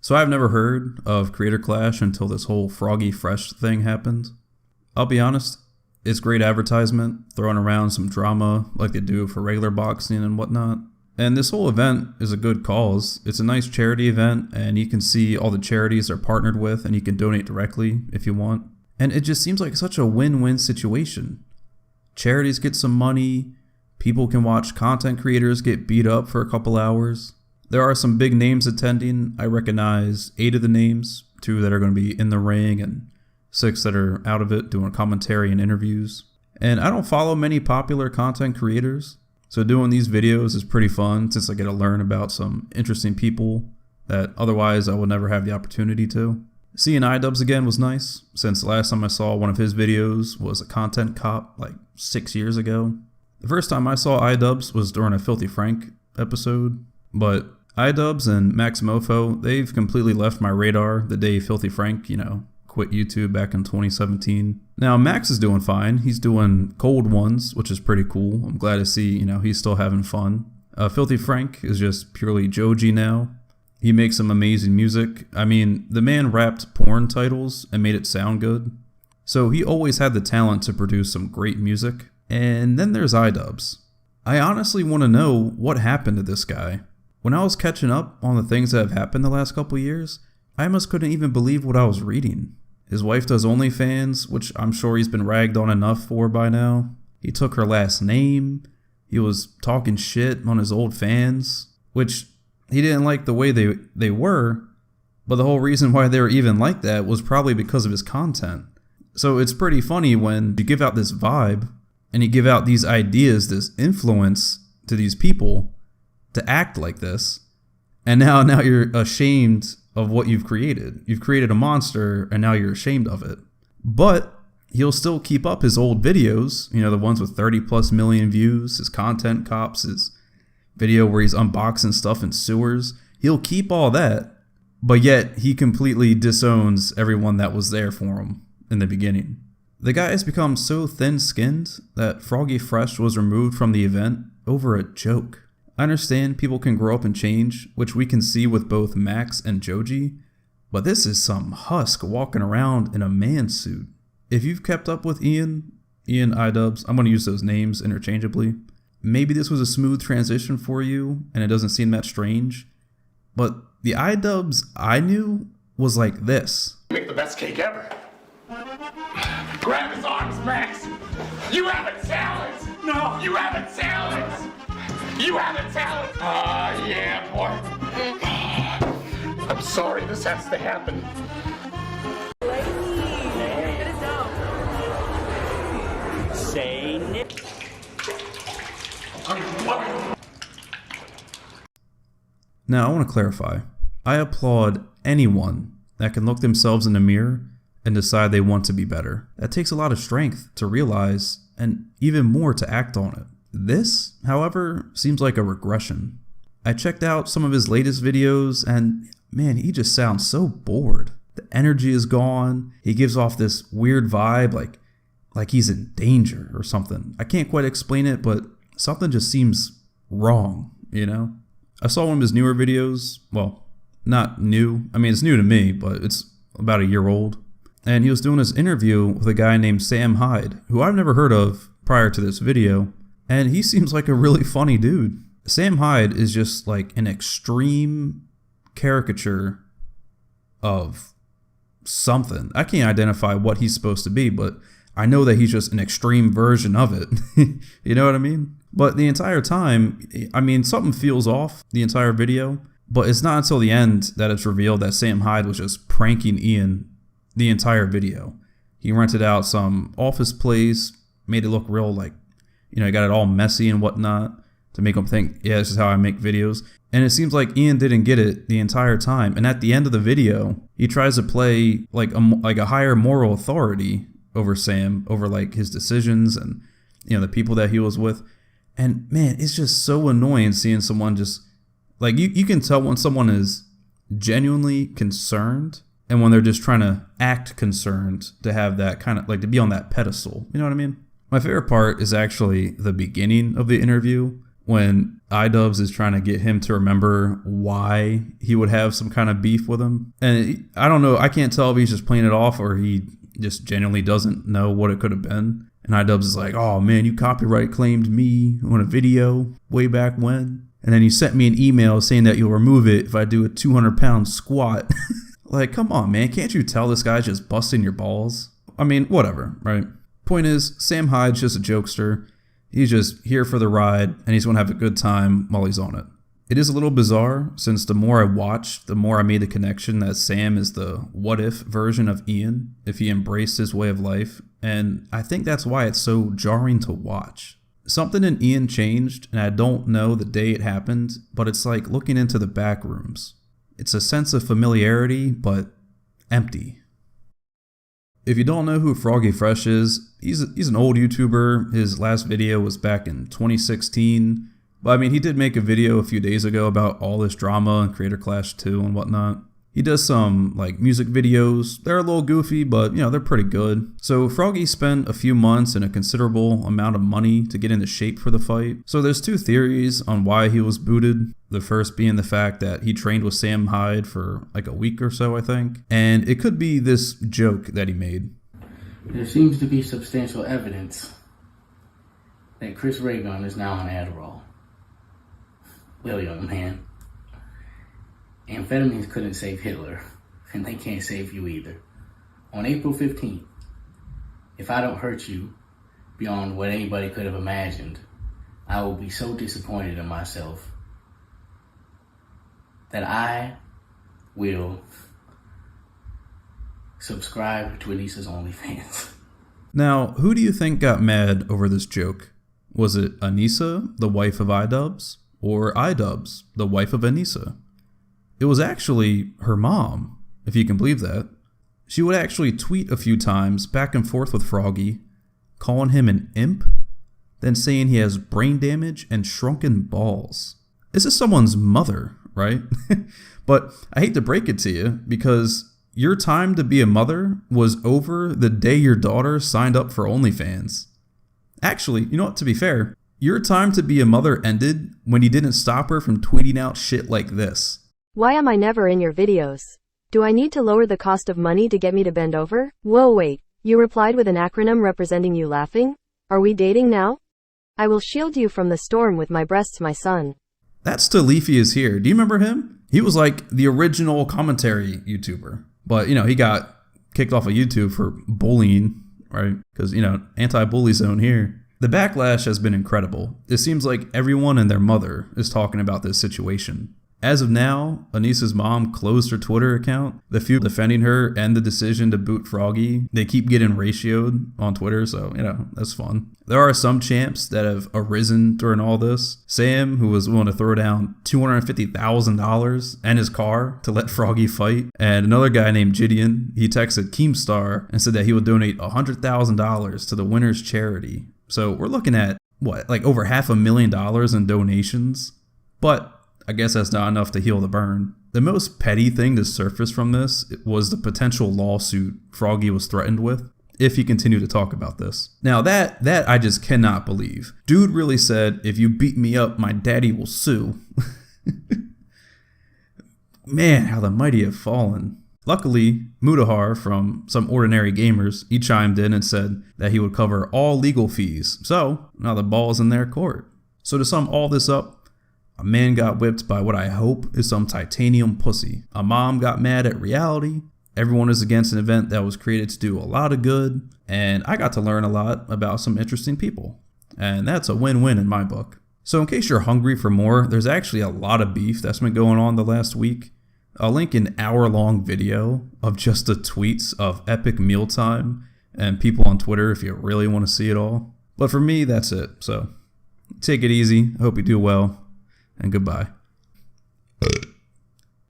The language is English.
So I've never heard of Creator Clash until this whole Froggy Fresh thing happened. I'll be honest, it's great advertisement, throwing around some drama like they do for regular boxing and whatnot. And this whole event is a good cause. It's a nice charity event, and you can see all the charities they're partnered with, and you can donate directly if you want. And it just seems like such a win-win situation. Charities get some money, people can watch content creators get beat up for a couple hours. There are some big names attending. I recognize 8 of the names, 2 that are going to be in the ring and 6 that are out of it doing commentary and interviews. And I don't follow many popular content creators, so doing these videos is pretty fun since I get to learn about some interesting people that otherwise I would never have the opportunity to. Seeing iDubbbz again was nice, since the last time I saw one of his videos was a Content Cop like 6 years ago. The first time I saw iDubbbz was during a Filthy Frank episode, but iDubbbz and Maximofo, they've completely left my radar the day Filthy Frank, quit YouTube back in 2017. Now Max is doing fine. He's doing Cold Ones, which is pretty cool. I'm glad to see, he's still having fun. Filthy Frank is just purely Joji now. He makes some amazing music. I mean, the man rapped porn titles and made it sound good. So he always had the talent to produce some great music. And then there's iDubbbz. I honestly want to know what happened to this guy. When I was catching up on the things that have happened the last couple years, I almost couldn't even believe what I was reading. His wife does OnlyFans, which I'm sure he's been ragged on enough for by now. He took her last name. He was talking shit on his old fans, which he didn't like the way they were, but the whole reason why they were even like that was probably because of his content. So it's pretty funny when you give out this vibe and you give out these ideas, this influence to these people to act like this, and now you're ashamed of what you've created. You've created a monster, and now you're ashamed of it. But he'll still keep up his old videos, the ones with 30+ million views, his Content Cops, his video where he's unboxing stuff in sewers. He'll keep all that, but yet he completely disowns everyone that was there for him in the beginning. The guy has become so thin-skinned that Froggy Fresh was removed from the event over a joke. I understand people can grow up and change, which we can see with both Max and Joji, but this is some husk walking around in a man suit. If you've kept up with Ian iDubbbz, I'm going to use those names interchangeably, maybe this was a smooth transition for you and it doesn't seem that strange, but the iDubbbz I knew was like this. Make the best cake ever. Grab his arms, Max. You have a talent. No, you have a talent. You have a talent. Ah, yeah, boy. I'm sorry this has to happen. Say Nick. Now, I want to clarify. I applaud anyone that can look themselves in the mirror and decide they want to be better. That takes a lot of strength to realize and even more to act on it. This, however, seems like a regression. I checked out some of his latest videos and man, he just sounds so bored. The energy is gone. He gives off this weird vibe like he's in danger or something. I can't quite explain it, but something just seems wrong, I saw one of his newer videos. Well, not new. I mean, it's new to me, but it's about a year old. And he was doing this interview with a guy named Sam Hyde, who I've never heard of prior to this video. And he seems like a really funny dude. Sam Hyde is just like an extreme caricature of something. I can't identify what he's supposed to be, but I know that he's just an extreme version of it. You know what I mean? But the entire time, something feels off the entire video, but it's not until the end that it's revealed that Sam Hyde was just pranking Ian the entire video. He rented out some office place, made it look real he got it all messy and whatnot to make him think, yeah, this is how I make videos. And it seems like Ian didn't get it the entire time. And at the end of the video, he tries to play like a higher moral authority over Sam, over his decisions and the people that he was with. And man, it's just so annoying seeing someone just you can tell when someone is genuinely concerned and when they're just trying to act concerned to have that kind of to be on that pedestal. You know what I mean? My favorite part is actually the beginning of the interview when iDubbbz is trying to get him to remember why he would have some kind of beef with him. And I don't know, I can't tell if he's just playing it off or he just genuinely doesn't know what it could have been. And iDubbbz is like, oh man, you copyright claimed me on a video way back when. And then you sent me an email saying that you'll remove it if I do a 200-pound squat. Like, come on, man. Can't you tell this guy's just busting your balls? I mean, whatever, right? Point is, Sam Hyde's just a jokester. He's just here for the ride, and he's going to have a good time while he's on it. It is a little bizarre, since the more I watched, the more I made the connection that Sam is the what-if version of Ian, if he embraced his way of life, and I think that's why it's so jarring to watch. Something in Ian changed, and I don't know the day it happened, but it's like looking into the back rooms. It's a sense of familiarity, but empty. If you don't know who Froggy Fresh is, he's an old YouTuber. His last video was back in 2016. But I mean, he did make a video a few days ago about all this drama and Creator Clash 2 and whatnot. He does some like music videos. They're a little goofy, but they're pretty good. So Froggy spent a few months and a considerable amount of money to get into shape for the fight. So there's two theories on why he was booted. The first being the fact that he trained with Sam Hyde for like a week or so, I think. And it could be this joke that he made. There seems to be substantial evidence that Chris Ray Gun is now on Adderall. Well, young man, amphetamines couldn't save Hitler, and they can't save you either. On April 15th, if I don't hurt you beyond what anybody could have imagined, I will be so disappointed in myself that I will subscribe to Anissa's OnlyFans. Now, who do you think got mad over this joke? Was it Anissa, the wife of iDubbbz, or iDubbbz, the wife of Anissa? It was actually her mom, if you can believe that. She would actually tweet a few times back and forth with Froggy, calling him an imp, then saying he has brain damage and shrunken balls. This is someone's mother, right? But I hate to break it to you, because your time to be a mother was over the day your daughter signed up for OnlyFans. Actually, you know what, to be fair, your time to be a mother ended when you didn't stop her from tweeting out shit like this. Why am I never in your videos? Do I need to lower the cost of money to get me to bend over? Whoa, wait, you replied with an acronym representing you laughing? Are we dating now? I will shield you from the storm with my breasts, my son. That's Leafy is here. Do you remember him? He was like the original commentary YouTuber. But, he got kicked off of YouTube for bullying, right? Because, anti-bully zone here. The backlash has been incredible. It seems like everyone and their mother is talking about this situation. As of now, Anissa's mom closed her Twitter account. The few defending her and the decision to boot Froggy, they keep getting ratioed on Twitter, so, that's fun. There are some champs that have arisen during all this. Sam, who was willing to throw down $250,000 and his car to let Froggy fight. And another guy named Gideon, he texted Keemstar and said that he would donate $100,000 to the winner's charity. So we're looking at, like over $500,000 in donations? But I guess that's not enough to heal the burn. The most petty thing to surface from this was the potential lawsuit Froggy was threatened with if he continued to talk about this. Now that I just cannot believe. Dude really said, if you beat me up, my daddy will sue. Man, how the mighty have fallen. Luckily, Mutahar from Some Ordinary Gamers, he chimed in and said that he would cover all legal fees. So now the ball's in their court. So to sum all this up, a man got whipped by what I hope is some titanium pussy. A mom got mad at reality. Everyone is against an event that was created to do a lot of good. And I got to learn a lot about some interesting people. And that's a win-win in my book. So in case you're hungry for more, there's actually a lot of beef that's been going on the last week. I'll link an hour-long video of just the tweets of Epic Mealtime and people on Twitter if you really want to see it all. But for me, that's it. So take it easy. I hope you do well. And goodbye.